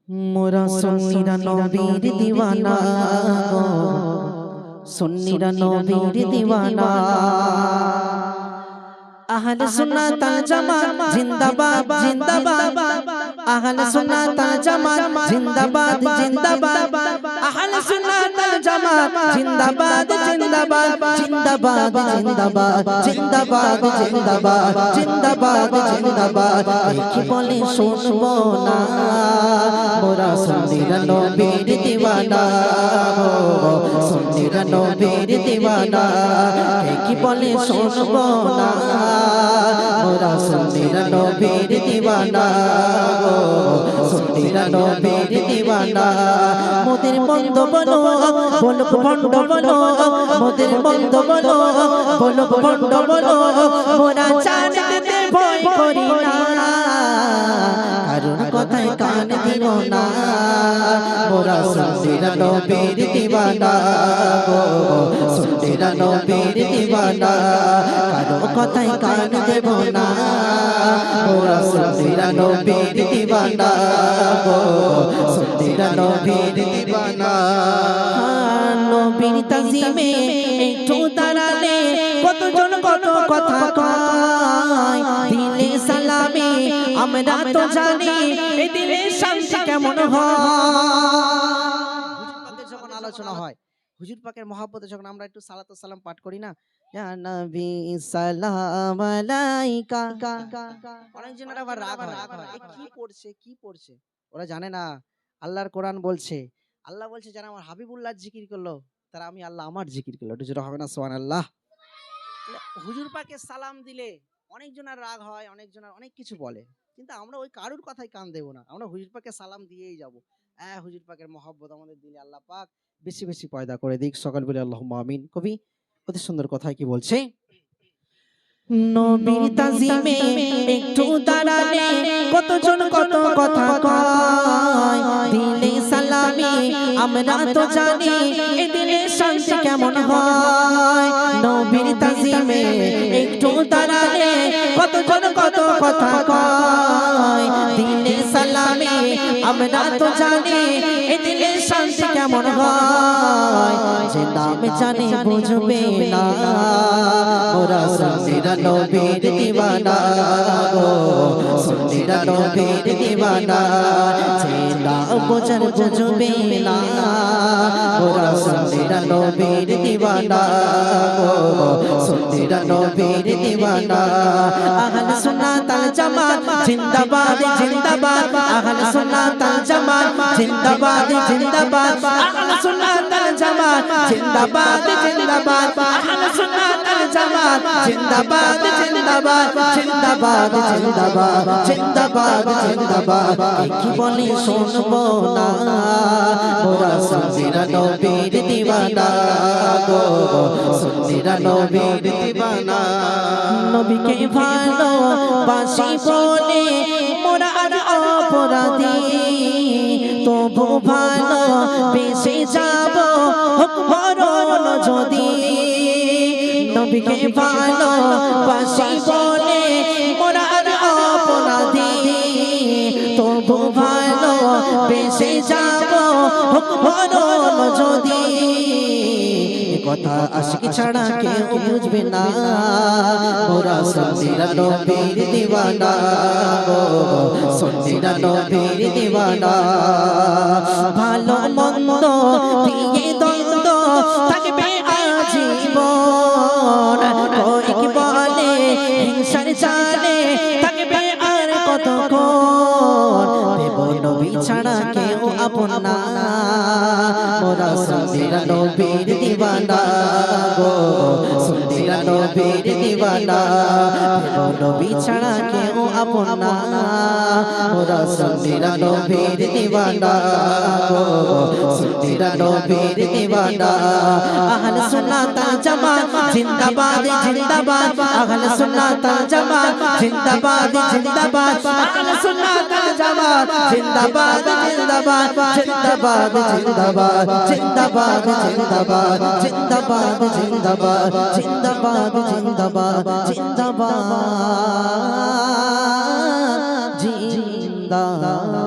মোরা সুন্নিরা নবীর দিওয়ানা গো, সুন্নিরা নবীর দিওয়ানা। আহলে সুন্নাত ওয়াল জামাত জিন্দাবাদ জিন্দাবাদ, আহলে সুন্নাত ওয়াল জামাত জিন্দাবাদ জিন্দাবাদ, আহলে সুন্নাত ওয়াল জামাত জিন্দাবাদ জিন্দাবাদ, জিন্দাবাদ জিন্দাবাদ, জিন্দাবাদ জিন্দাবাদ, জিন্দাবাদ জিন্দাবাদ। কি বলে শুনবো না, মোরা সুন্নিরা নবীর দিওয়ানা গো, সুন্নিরা নবীর দিওয়ানা। কি বলে শুনবো না, মোরা সুন্নিরা নবীর দিওয়ানা গো, সুন্নিরা নবীর দিওয়ানা। মোদের বন্ধ বলো বলক বন্ধ বলো, মোদের বন্ধ বলো বলক বন্ধ বলো, মোরা জানতে ভয় করি না, কারণ কথায় কান দিব না। মোরা সুন্নিরা নবীর দিওয়ানা গো, সুন্নিরা নবীর দিওয়ানা, কারো কথায় কান দেব না। মোরা সুন্নিরা নবীর দিওয়ানা গো, সুন্নিরা নবীর দিওয়ানা। নবীর তাজিমে একটু দাঁড়ালে কতজন কত কথা কয়, দিলে সালামি আমরা তো জানি এই দিলে শান্তি কেমন হয়। যখন আলোচনা হয় হুজুর পাকের মহব্বতে, যখন আমরা একটু সালাত ও সালাম পাঠ করি না, ইয়া নবী সালাম আলাইকা, অনেকজনের আবার রাগ হয়, কি পড়ছে কি পড়ছে, ওরা জানে না আল্লাহর কোরআন বলছে, আল্লাহ বলছে যারা আমার হাবিবুল্লাহ জিকির করলো তারা আমি আল্লাহ আমার জিকির করলো, এটা যেটা হবে না সুবহানাল্লাহ। হুজুর পাকে সালাম দিলে অনেকজনের রাগ হয়, অনেকজনের অনেক কিছু বলে, কিন্তু আমরা ওই কারুর কথাই কান দেব না, আমরা হুজুর পাকে সালাম দিয়েই যাব। হুজুর পাকের মহব্বত আমাদের দিলে আল্লাহ পাক বেশি বেশি পয়দা করে দিক, সকল বলে আল্লাহুম্মা আমিন। কবি কত সুন্দর কথাই কি বলছে, নবীর তাজিমে একটু দাঁড়ালে কতজন কত কথা কয়, দিলে সালামি আমরা তো জানি এই দিলে শান্তি কেমন হয়। নবীর তাজিমে একটু দাঁড়ালে কতজন কত কথা কয়, দিলে সালামি আমরা তো জানি এই দিলে শান্তি কেমন হয়। যে নাম জানে বুঝবে না, মোরা সুন্নিরা নবীর দিওয়ানা গো, সুন্নিরা নবীর দিওয়ানা। যে নাম বোঝার বুঝবে না, মোরা সুন্নিরা নবীর দিওয়ানা গো, সুন্নিরা নবীর দিওয়ানা। আহলে সুন্নাত ওয়াল জামাত জিন্দাবাদ জিন্দাবাদ, আহলে সুন্নাত ওয়াল জামাত জিন্দাবাদ জিন্দাবাদ, আহলে সুন্নাত ওয়াল জামাত জিন্দাবাদ জিন্দাবাদ, আহলে সুন্নাত ওয়াল জামাত জিন্দাবাদ জিন্দাবাদ, জিন্দাবাদ জিন্দাবাদ, জিন্দাবাদ জিন্দাবাদ। কি বলে শুনবো না, মোরা সুন্নিরা নবীর দিওয়ানা গো, সুন্নিরা নবীর দিওয়ানা। নবীকে ভালোবাসি বলে মোরা আর অপরাধী, তবু ভালো বেশি যাব হোক মরণ যদি। নবীকে ভালোবাসি বলে মোরা আর অপরাধী, তবু ভালো বেশি যাব হোক মরণ যদি। কথা আশিক ছাড়া কেউ বুঝবে না, মোরা সুন্নিরা নবীর দিওয়ানা গো, সুন্নিরা নবীর দিওয়ানা। ভালো মন্দ দিয়ে দ্বন্দ্ব থাকবে আজীবন, কয়েক বলে হিংসার জালে থাকবে আর কতক্ষণ। দেব নবী ছাড়া কেউ আপন না, মোরা সুন্নিরা নবীর দিওয়ানা গো, সুন্নিরা নবীর দিওয়ানা। দেব নবী ছাড়া কেউ আপন না, মোরা সুন্নিরা নবীর দিওয়ানা গো, সুন্নিরা নবীর দিওয়ানা। আহলে সুন্নাত ওয়াল জামাত জিন্দাবাদ জিন্দাবাদ, আহলে সুন্নাত ওয়াল জামাত জিন্দাবাদ জিন্দাবাদ, আহলে সুন্নাত ওয়াল জামাত জিন্দাবাদ জিন্দাবাদ, জিন্দাবাদ জিন্দাবাদ, জিন্দাবাদ জিন্দাবাদ, জিন্দাবাদ জিন্দাবাদ, জিন্দাবাদ জিন্দাবাদ, জিন্দাবাদ জিন্দাবাদ।